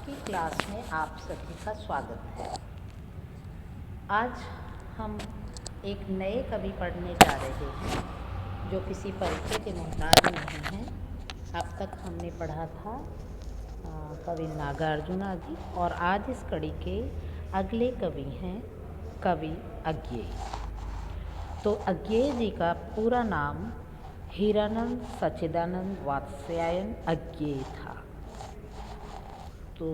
की क्लास में आप सभी का स्वागत है। आज हम एक नए कवि पढ़ने जा रहे हैं जो किसी परिचय के मोहताज नहीं हैं। अब तक हमने पढ़ा था कवि नागार्जुन जी, और आज इस कड़ी के अगले कवि हैं कवि अज्ञेय। तो अज्ञेय जी का पूरा नाम हीरानंद सच्चिदानंद वात्स्यायन अज्ञेय था। तो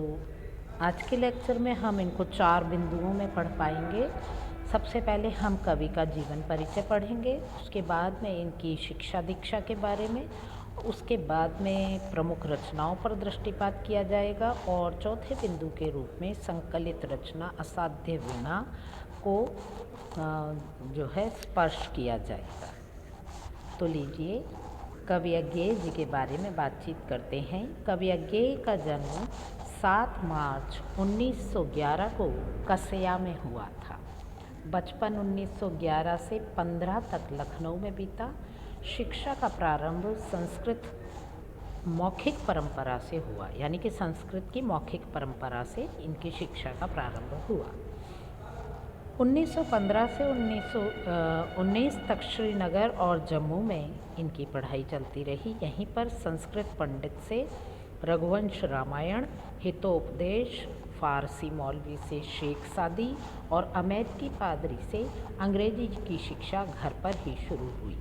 आज के लेक्चर में हम इनको 4 बिंदुओं में पढ़ पाएंगे। सबसे पहले हम कवि का जीवन परिचय पढ़ेंगे, उसके बाद में इनकी शिक्षा दीक्षा के बारे में, उसके बाद में प्रमुख रचनाओं पर दृष्टिपात किया जाएगा और चौथे बिंदु के रूप में संकलित रचना असाध्य वीणा को जो है स्पर्श किया जाएगा। तो लीजिए कवि अज्ञेय जी के बारे में बातचीत करते हैं। कवि अज्ञेय का जन्म 7 मार्च 1911 को कसया में हुआ था। बचपन 1911 से 15 तक लखनऊ में बीता। शिक्षा का प्रारंभ संस्कृत मौखिक परंपरा से हुआ, यानी कि संस्कृत की मौखिक परंपरा से इनकी शिक्षा का प्रारंभ हुआ। 1915 से 1919 तक श्रीनगर और जम्मू में इनकी पढ़ाई चलती रही। यहीं पर संस्कृत पंडित से रघुवंश रामायण, हितोपदेश, फारसी मौलवी से शेख सादी और अमेरिकी पादरी से अंग्रेजी की शिक्षा घर पर ही शुरू हुई।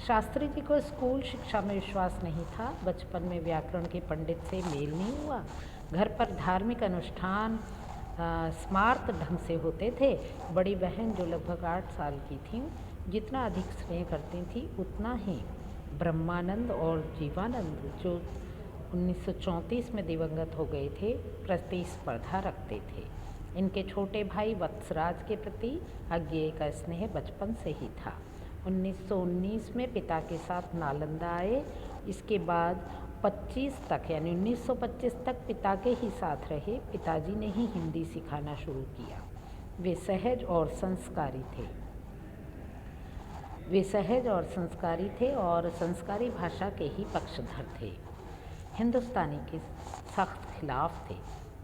शास्त्री जी को स्कूल शिक्षा में विश्वास नहीं था। बचपन में व्याकरण के पंडित से मेल नहीं हुआ। घर पर धार्मिक अनुष्ठान स्मार्त ढंग से होते थे। बड़ी बहन जो लगभग 8 साल की थी, जितना अधिक स्नेह करती थी उतना ही ब्रह्मानंद और जीवानंद जो 1934 में दिवंगत हो गए थे, प्रतिस्पर्धा रखते थे। इनके छोटे भाई वत्सराज के प्रति अज्ञेय का स्नेह बचपन से ही था। 1919 में पिता के साथ नालंदा आए। इसके बाद 25 तक यानी 1925 तक पिता के ही साथ रहे। पिताजी ने ही हिंदी सिखाना शुरू किया। वे सहज और संस्कारी थे और संस्कारी भाषा के ही पक्षधर थे। हिंदुस्तानी के सख्त खिलाफ थे।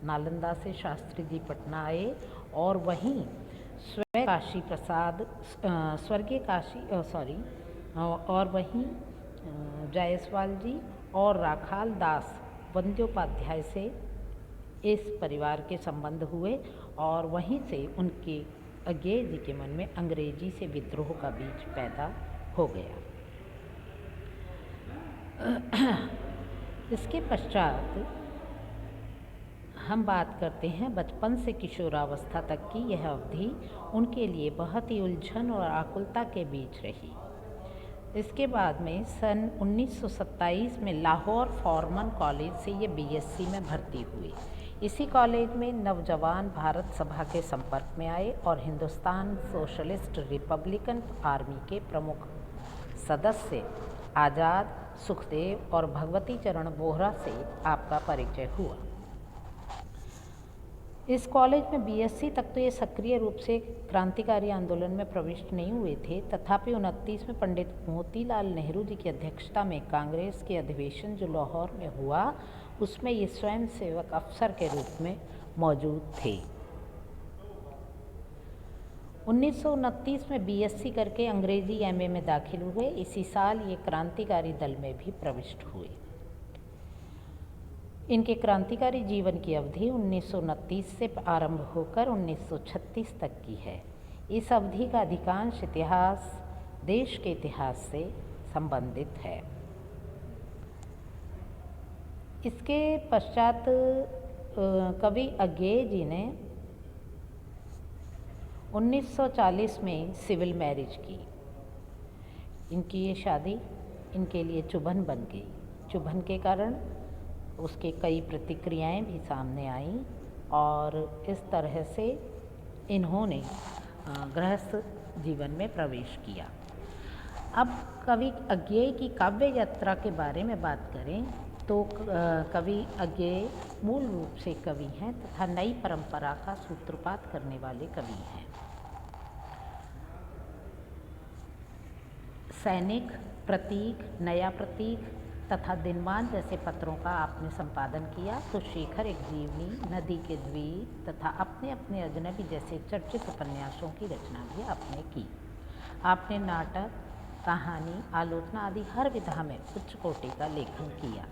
नालंदा से शास्त्री जी पटना आए और वहीं और वहीं जायसवाल जी और राखाल दास बंद्योपाध्याय से इस परिवार के संबंध हुए और वहीं से उनके अज्ञेय जी के मन में अंग्रेजी से विद्रोह का बीज पैदा हो गया। इसके पश्चात हम बात करते हैं बचपन से किशोरावस्था तक की। यह अवधि उनके लिए बहुत ही उलझन और आकुलता के बीच रही। इसके बाद में सन 1927 में लाहौर फॉर्मन कॉलेज से ये बीएससी में भर्ती हुई। इसी कॉलेज में नवजवान भारत सभा के संपर्क में आए और हिंदुस्तान सोशलिस्ट रिपब्लिकन आर्मी के प्रमुख सदस्य आज़ाद, सुखदेव और भगवती चरण बोहरा से आपका परिचय हुआ। इस कॉलेज में बीएससी तक तो ये सक्रिय रूप से क्रांतिकारी आंदोलन में प्रविष्ट नहीं हुए थे। तथापि 29 में पंडित मोतीलाल नेहरू जी की अध्यक्षता में कांग्रेस के अधिवेशन जो लाहौर में हुआ, उसमें ये स्वयं सेवक अफसर के रूप में मौजूद थे। 1929 में बीएससी करके अंग्रेजी एमए में दाखिल हुए। इसी साल ये क्रांतिकारी दल में भी प्रविष्ट हुए। इनके क्रांतिकारी जीवन की अवधि 1929 से आरंभ होकर 1936 तक की है। इस अवधि का अधिकांश इतिहास देश के इतिहास से संबंधित है। इसके पश्चात कवि अज्ञेय जी ने 1940 में सिविल मैरिज की। इनकी ये शादी इनके लिए चुभन बन गई। चुभन के कारण उसके कई प्रतिक्रियाएं भी सामने आईं और इस तरह से इन्होंने गृहस्थ जीवन में प्रवेश किया। अब कवि अज्ञेय की काव्य यात्रा के बारे में बात करें तो कवि अज्ञेय मूल रूप से कवि हैं तथा नई परंपरा का सूत्रपात करने वाले कवि हैं। सैनिक, प्रतीक, नया प्रतीक तथा दिनमान जैसे पत्रों का आपने संपादन किया तो शेखर एक जीवनी, नदी के द्वीप तथा अपने अपने अजनबी जैसे चर्चित उपन्यासों की रचना भी आपने की। आपने नाटक, कहानी, आलोचना आदि हर विधा में उच्च कोटि का लेखन किया।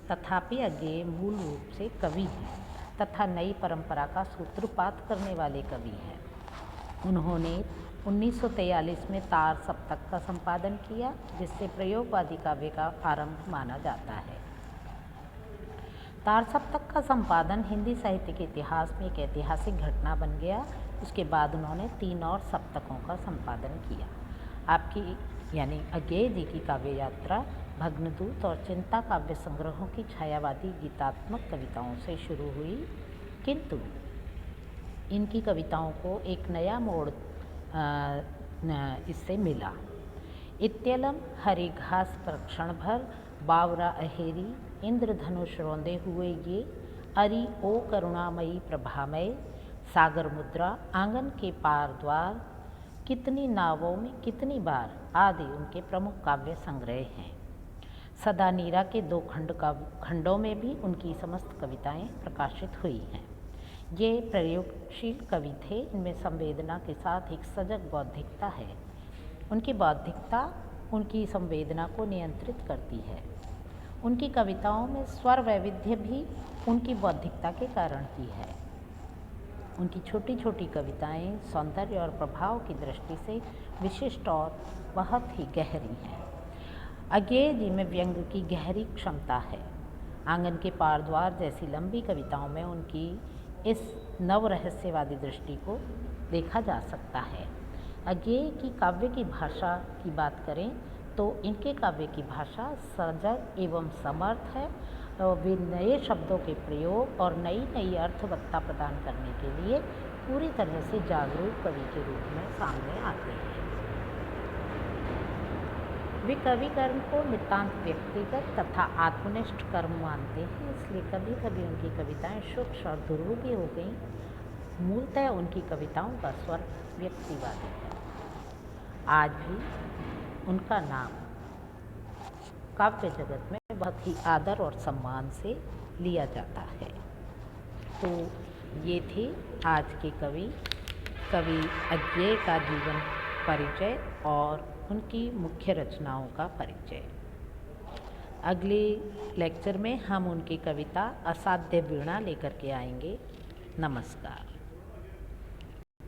तथापि अज्ञेय मूल रूप से कवि हैं तथा नई परंपरा का सूत्रपात करने वाले कवि हैं। उन्होंने 1943 में तार सप्तक का संपादन किया, जिससे प्रयोगवादी काव्य का आरंभ माना जाता है। तार सप्तक का संपादन हिंदी साहित्य के इतिहास में एक ऐतिहासिक घटना बन गया। उसके बाद उन्होंने 3 और सप्तकों का संपादन किया। आपकी यानी अज्ञेय जी की काव्य यात्रा भग्नदूत और चिंता काव्य संग्रहों की छायावादी गीतात्मक कविताओं से शुरू हुई, किंतु इनकी कविताओं को एक नया मोड़ इससे मिला। इत्यलम हरि घास पर क्षण भर, बावरा अहेरी, इंद्रधनुष रौंदे हुए ये, अरि ओ करुणामयी प्रभामय, सागर मुद्रा, आंगन के पार द्वार, कितनी नावों में कितनी बार आदि उनके प्रमुख काव्य संग्रह हैं। सदा नीरा के 2 खंडों में भी उनकी समस्त कविताएं प्रकाशित हुई हैं। ये प्रयोगशील कवि थे। इनमें संवेदना के साथ एक सजग बौद्धिकता है। उनकी बौद्धिकता उनकी संवेदना को नियंत्रित करती है। उनकी कविताओं में स्वर वैविध्य भी उनकी बौद्धिकता के कारण ही है। उनकी छोटी छोटी कविताएं सौंदर्य और प्रभाव की दृष्टि से विशिष्ट और बहुत ही गहरी हैं। अज्ञेय जी में व्यंग की गहरी क्षमता है। आंगन के पार द्वार जैसी लंबी कविताओं में उनकी इस नव रहस्यवादी दृष्टि को देखा जा सकता है। अज्ञेय की काव्य की भाषा की बात करें तो इनके काव्य की भाषा सजग एवं समर्थ है और वे नए शब्दों के प्रयोग और नई नई अर्थवत्ता प्रदान करने के लिए पूरी तरह से जागरूक कवि के रूप में सामने आते हैं। वे कवि कर्म को नितांत व्यक्तिगत तथा आत्मनिष्ठ कर्म मानते हैं, इसलिए कभी कभी उनकी कविताएं सूक्ष्म और दुर्लभ भी हो गई। मूलतः उनकी कविताओं का स्वर व्यक्तिवादी है। आज भी उनका नाम काव्य जगत में बहुत ही आदर और सम्मान से लिया जाता है। तो ये थे आज के कवि अज्ञेय का जीवन परिचय और उनकी मुख्य रचनाओं का परिचय। अगले लेक्चर में हम उनकी कविता असाध्य वीणा लेकर के आएंगे। नमस्कार।